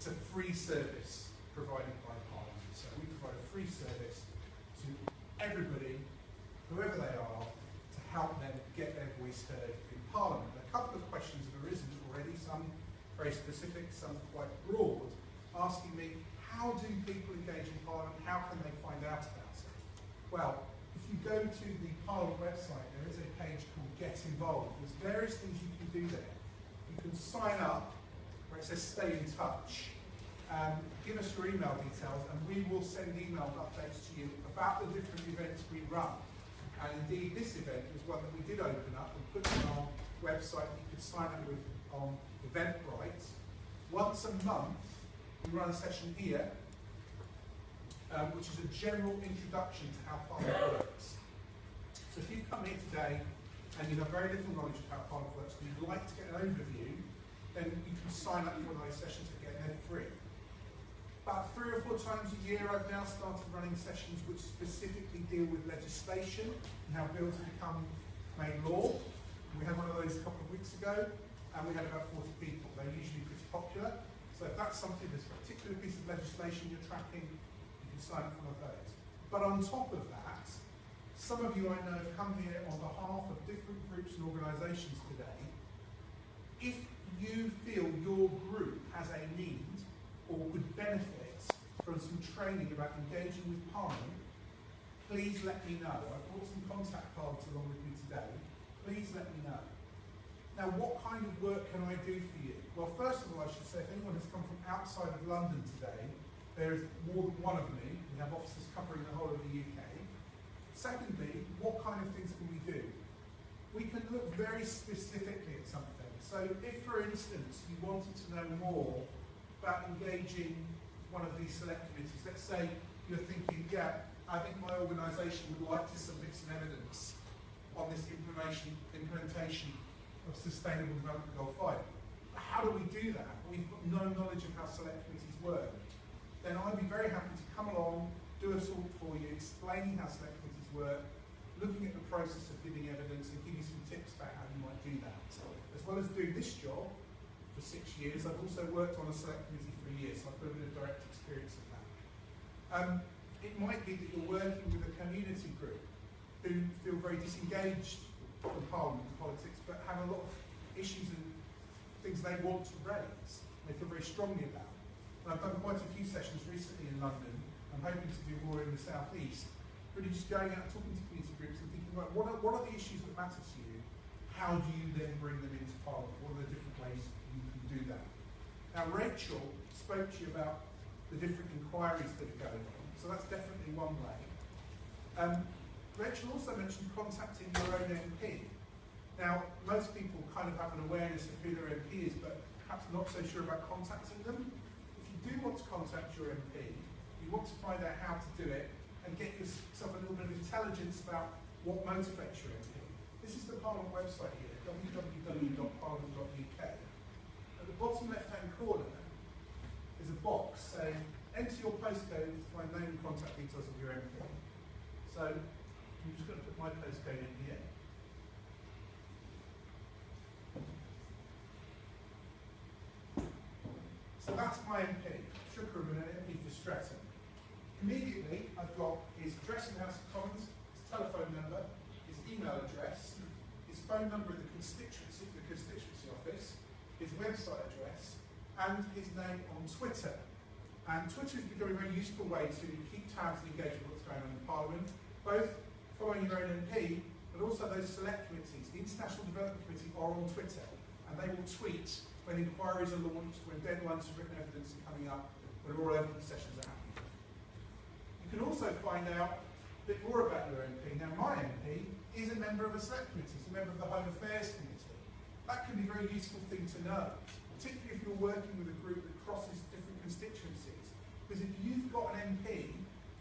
it's a free service provided by Parliament. So we provide a free service to everybody, whoever they are, to help them get their voice heard in Parliament. A couple of questions have arisen already, some very specific, some quite broad, asking me, how do people engage in Parliament? How can they find out about it? Well, if you go to the Parliament website, there is a page called Get Involved. There's various things you can do there. You can sign up, where it says stay in touch. Give us your email details, and we will send emailed updates to you about the different events we run. And indeed, this event was one that we did open up and put on our website that you could sign up with on Eventbrite. Once a month, we run a session here, which is a general introduction to how Parliament works. So if you've come here today and you have very little knowledge of how Parliament works and you'd like to get an overview, then you can sign up for one of those sessions to get them free. About 3 or 4 times a year, I've now started running sessions which specifically deal with legislation and how bills become made law. We had one of those a couple of weeks ago, and we had about 40 people. They're usually pretty popular. So if that's something, there's a particular piece of legislation you're tracking, you can sign up for one of those. But on top of that, some of you I know have come here on behalf of different groups and organisations today. If you feel your group has a need or would benefit from some training about engaging with Parliament, please let me know. I've brought some contact cards along with me today. Please let me know. Now, what kind of work can I do for you? Well, first of all, I should say, if anyone has come from outside of London today, there is more than one of me. We have offices covering the whole of the UK. Secondly, what kind of things can we do? We can look very specifically at something. So if, for instance, you wanted to know more about engaging one of these select committees, let's say you're thinking, yeah, I think my organisation would like to submit some evidence on this implementation of Sustainable Development Goal 5. How do we do that? We've got no knowledge of how select committees work. Then I'd be very happy to come along, do a talk for you, explaining how select committees work, looking at the process of giving evidence and give you some tips about how you might do that. So, as well as doing this job for 6 years, I've also worked on a select committee for a year, so I've got a bit of direct experience of that. It might be that you're working with a community group who feel very disengaged from Parliament and politics, but have a lot of issues and things they want to raise, and they feel very strongly about. And I've done quite a few sessions recently in London. I'm hoping to do more in the South East, really just going out and talking to community groups and thinking, right, what are the issues that matter to you? How do you then bring them into Parliament? What are the different ways you can do that? Now, Rachel spoke to you about the different inquiries that are going on, so that's definitely one way. Rachel also mentioned contacting your own MP. Now, most people kind of have an awareness of who their MP is, but perhaps not so sure about contacting them. If you do want to contact your MP, you want to find out how to do it and get yourself a little bit of intelligence about what motivates your MP. This is the Parliament website here, www.parliament.uk. At the bottom left-hand corner is a box saying, enter your postcode to find name and contact details of your MP. So, I'm just going to put my postcode in here. So that's my MP, Shukram, an MP for Streatham. Immediately, I've got his address in the House of Commons, his telephone number, his email address, his phone number in the constituency office, his website address, and his name on Twitter. And Twitter is becoming a very useful way to keep tabs and engage with what's going on in Parliament, both following your own MP, but also those select committees. The International Development Committee are on Twitter, and they will tweet when inquiries are launched, when deadlines for written evidence are coming up, when oral evidence sessions are happening. You can also find out a bit more about your MP. Now, my MP is a member of a select committee, he's a member of the Home Affairs Committee. That can be a very useful thing to know, particularly if you're working with a group that crosses different constituencies. Because if you've got an MP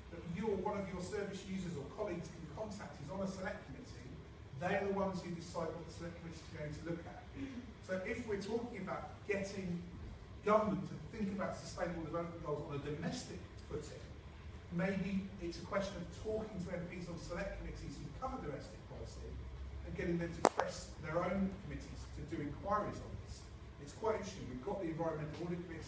that you or one of your service users or colleagues can contact is on a select committee, they're the ones who decide what the select committee is going to look at. So if we're talking about getting government to think about sustainable development goals on a domestic footing, maybe it's a question of talking to MPs on select committees who cover domestic policy and getting them to press their own committees to do inquiries on this. It's quite interesting. We've got the Environmental Audit Committee